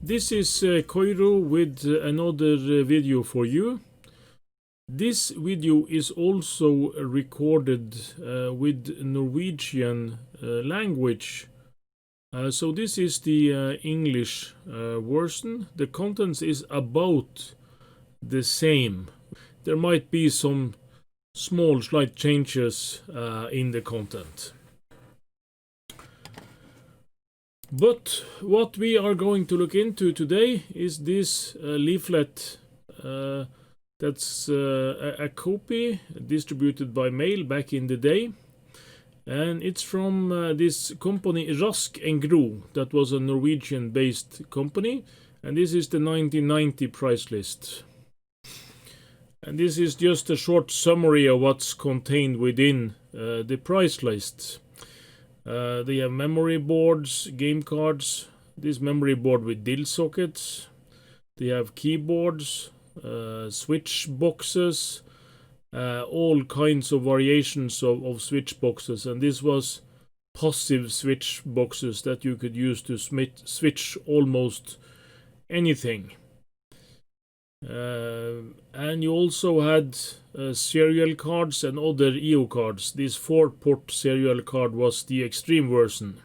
This is Koiro with another video for you. This video is also recorded with Norwegian language. So this is the English version. The contents is about the same. There might be some small slight changes in the content. But what we are going to look into today is this leaflet that's a copy distributed by mail back in the day. And it's from this company REC-Cinet, that was a Norwegian-based company. And this is the 1990 price list. And this is just a short summary of what's contained within the price list. They have memory boards, game cards, this memory board with DIL sockets. They have keyboards, switch boxes, all kinds of variations of switch boxes. And this was passive switch boxes that you could use to switch almost anything. And you also had serial cards and other EO cards. This 4-port serial card was the extreme version.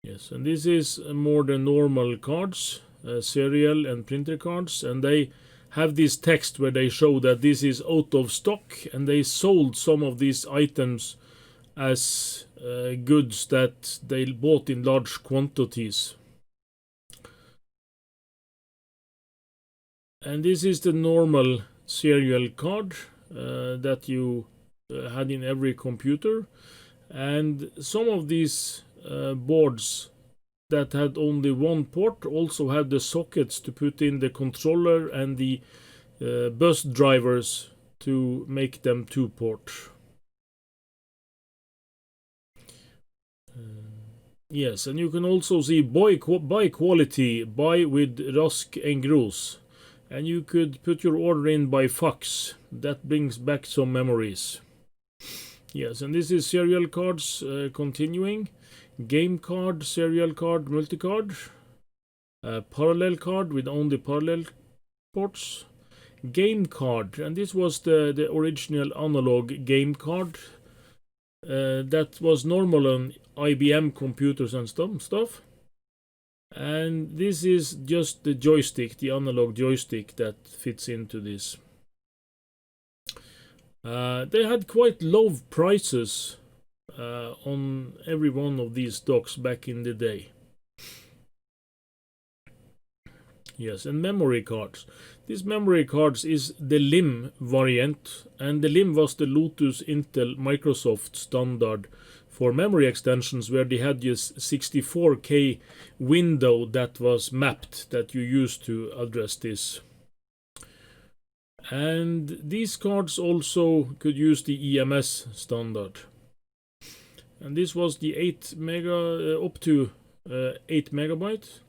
Yes, and this is more the normal cards, serial and printer cards, and they have this text where they show that this is out of stock, and they sold some of these items as goods that they bought in large quantities. And this is the normal serial card that you had in every computer. And some of these boards that had only one port also had the sockets to put in the controller and the bus drivers to make them 2-port. Yes, and you can also see buy quality, buy with REC-Cinet. And you could put your order in by fax. That brings back some memories. Yes, and this is serial cards continuing. Game card, serial card, multi-card. Parallel card with only parallel ports. Game card, and this was the original analog game card. That was normal on IBM computers and stuff. And this is just the joystick, the analog joystick that fits into this. They had quite low prices on every one of these docks back in the day. Yes, and memory cards. This memory cards is the LIM variant, and the LIM was the Lotus Intel Microsoft standard for memory extensions, where they had this 64K window that was mapped that you used to address this. And these cards also could use the EMS standard. And this was the up to 8 megabytes.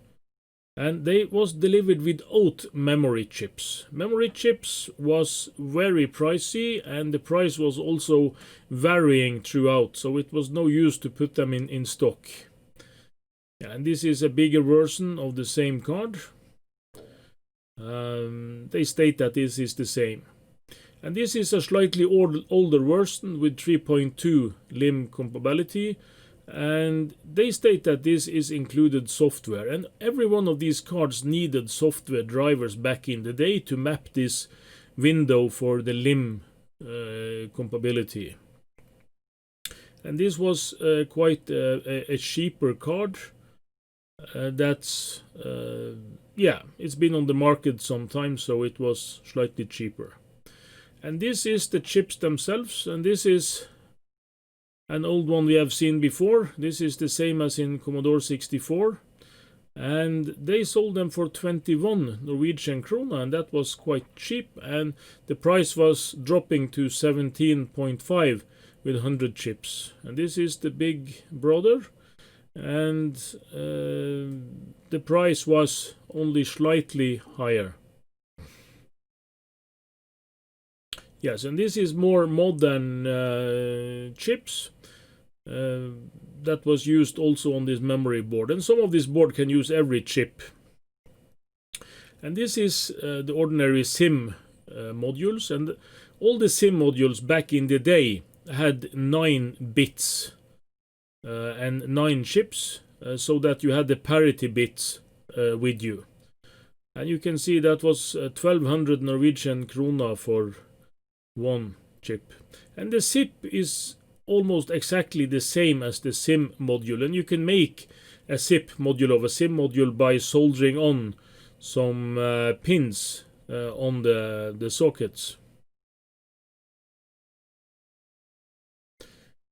And they was delivered without memory chips. Memory chips was very pricey, and the price was also varying throughout, so it was no use to put them in stock. And this is a bigger version of the same card. They state that this is the same. And this is a slightly older version with 3.2 LIM compatibility. And they state that this is included software, and every one of these cards needed software drivers back in the day to map this window for the LIM compatibility. And this was quite a cheaper card. It's been on the market some time, so it was slightly cheaper. And this is the chips themselves, and this is an old one we have seen before. This is the same as in Commodore 64. And they sold them for 21 Norwegian krone, and that was quite cheap. And the price was dropping to 17.5 with 100 chips. And this is the big brother. And the price was only slightly higher. Yes, and this is more modern chips. that was used also on this memory board. And some of this board can use every chip. And this is the ordinary SIM modules. And all the SIM modules back in the day had 9 bits and 9 chips, so that you had the parity bits with you. And you can see that was 1200 Norwegian krona for one chip. And the SIP is almost exactly the same as the SIM module, and you can make a SIP module of a SIM module by soldering on some pins on the sockets.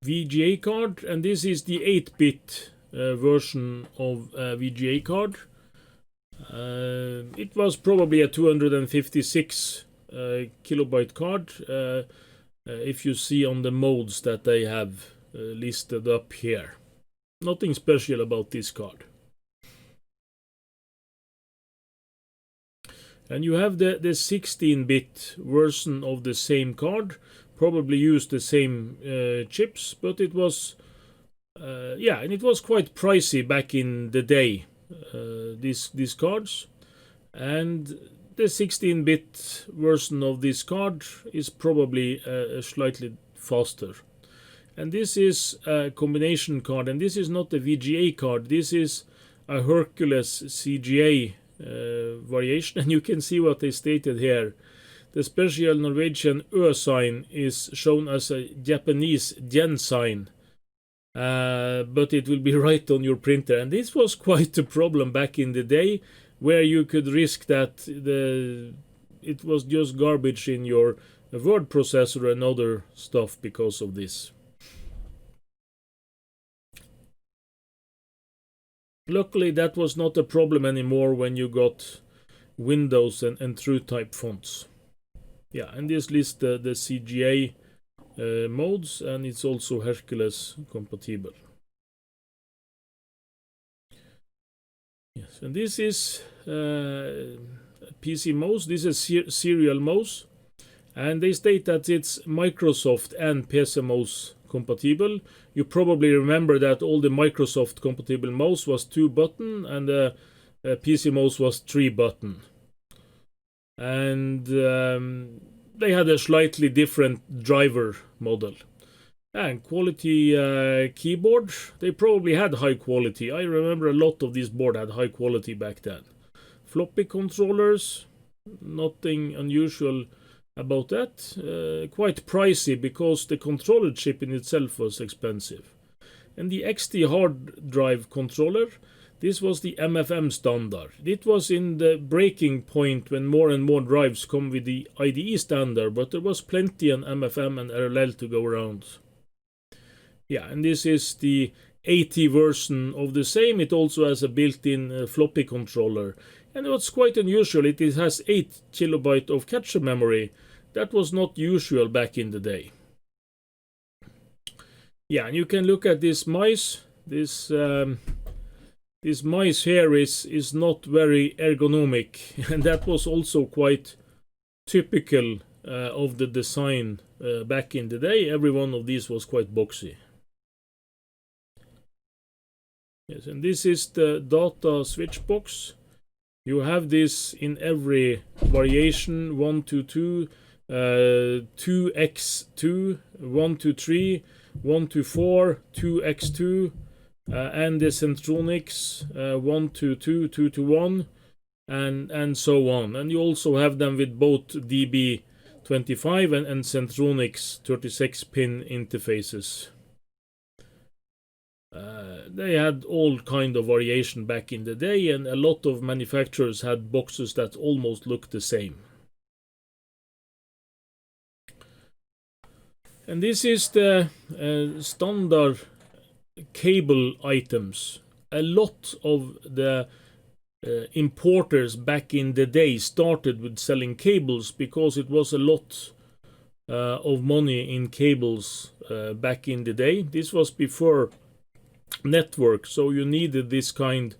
VGA card, and this is the 8-bit version of VGA card. It was probably a 256 kilobyte card, if you see on the modes that they have listed up here. Nothing special about this card. And you have the 16-bit version of the same card, probably used the same chips, but it was and it was quite pricey back in the day, these cards. And the 16-bit version of this card is probably slightly faster. And this is a combination card, and this is not a VGA card, this is a Hercules CGA variation, and you can see what they stated here. The special Norwegian Ö sign is shown as a Japanese yen sign, but it will be right on your printer. And this was quite a problem back in the day, where you could risk that it was just garbage in your word processor and other stuff because of this. Luckily, that was not a problem anymore when you got Windows and TrueType fonts. Yeah, and this lists the CGA modes, and it's also Hercules compatible. Yes, and this is PC mouse. This is serial mouse, and they state that it's Microsoft and PC mouse compatible. You probably remember that all the Microsoft compatible mouse was 2-button, and the PC mouse was 3-button. And they had a slightly different driver model. And quality keyboard, they probably had high quality. I remember a lot of this board had high quality back then. Floppy controllers, nothing unusual about that. Quite pricey because the controller chip in itself was expensive. And the XT hard drive controller, this was the MFM standard. It was in the breaking point when more and more drives come with the IDE standard, but there was plenty on MFM and RLL to go around. Yeah, and this is the AT version of the same. It also has a built-in floppy controller. And what's quite unusual, it has 8 kilobyte of cache memory. That was not usual back in the day. Yeah, and you can look at this mice. This mice here is not very ergonomic, and that was also quite typical of the design back in the day. Every one of these was quite boxy. Yes, and this is the data Switchbox. You have this in every variation: 1 to 2, 2x2, 1 to 3, 1 to 4, 2x2, and the Centronics 1 to 2, 2 to 1, and so on. And you also have them with both DB25 and Centronics 36-pin interfaces. They had all kind of variation back in the day, and a lot of manufacturers had boxes that almost looked the same. And this is the standard cable items. A lot of the importers back in the day started with selling cables because it was a lot of money in cables back in the day. This was before network, so you needed this kind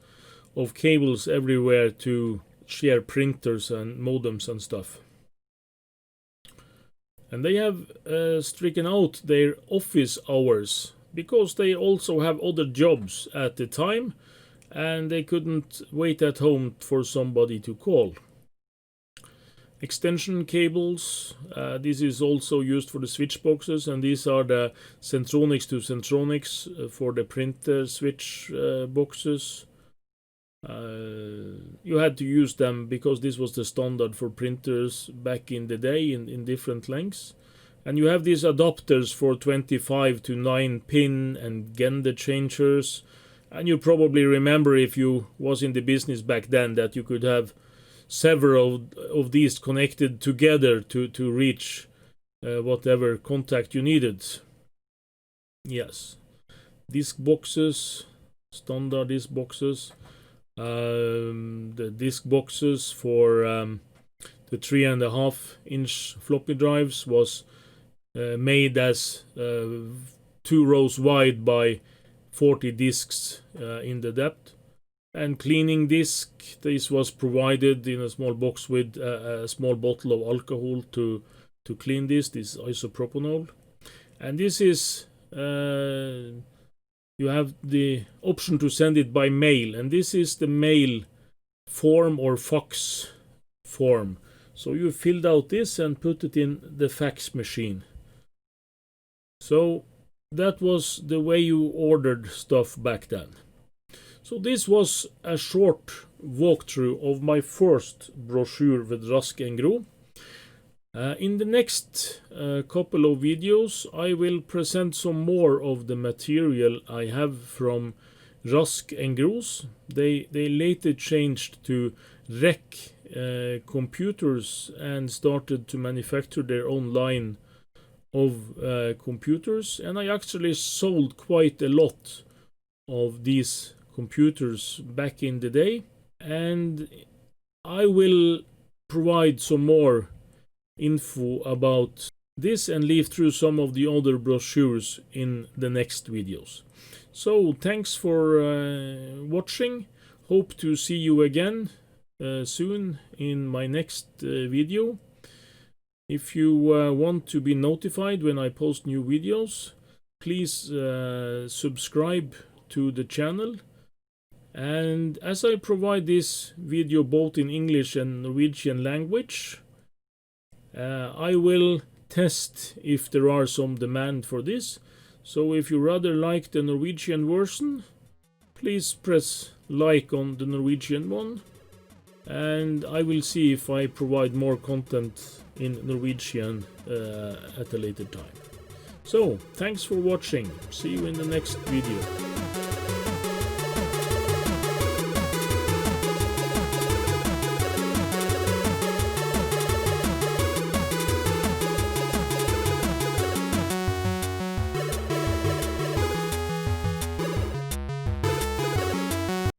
of cables everywhere to share printers and modems and stuff. And they have stricken out their office hours because they also have other jobs at the time and they couldn't wait at home for somebody to call. Extension cables, this is also used for the switch boxes, and these are the Centronics to Centronics for the printer switch boxes. You had to use them because this was the standard for printers back in the day in different lengths. And you have these adapters for 25 to 9 pin and gender changers. And you probably remember, if you was in the business back then, that you could have several of these connected together to reach whatever contact you needed. Yes. Disk boxes, standard disk boxes. The disk boxes for the 3.5-inch floppy drives was made as 2 rows wide by 40 disks in the depth. And cleaning disk, this was provided in a small box with a small bottle of alcohol to clean this isopropanol. And this is you have the option to send it by mail, and this is the mail form or fax form. So you filled out this and put it in the fax machine. So that was the way you ordered stuff back then. So this was a short walkthrough of my first brochure with REC and Gro. In the next couple of videos, I will present some more of the material I have from REC and Gro's. They later changed to REC computers and started to manufacture their own line of computers. And I actually sold quite a lot of these computers back in the day, and I will provide some more info about this and leaf through some of the other brochures in the next videos. So thanks for watching. Hope to see you again soon in my next video. If you want to be notified when I post new videos, please subscribe to the channel. And as I provide this video both in English and Norwegian language, I will test if there are some demand for this. So if you rather like the Norwegian version, please press like on the Norwegian one, and I will see if I provide more content in Norwegian at a later time. So thanks for watching. See you in the next video.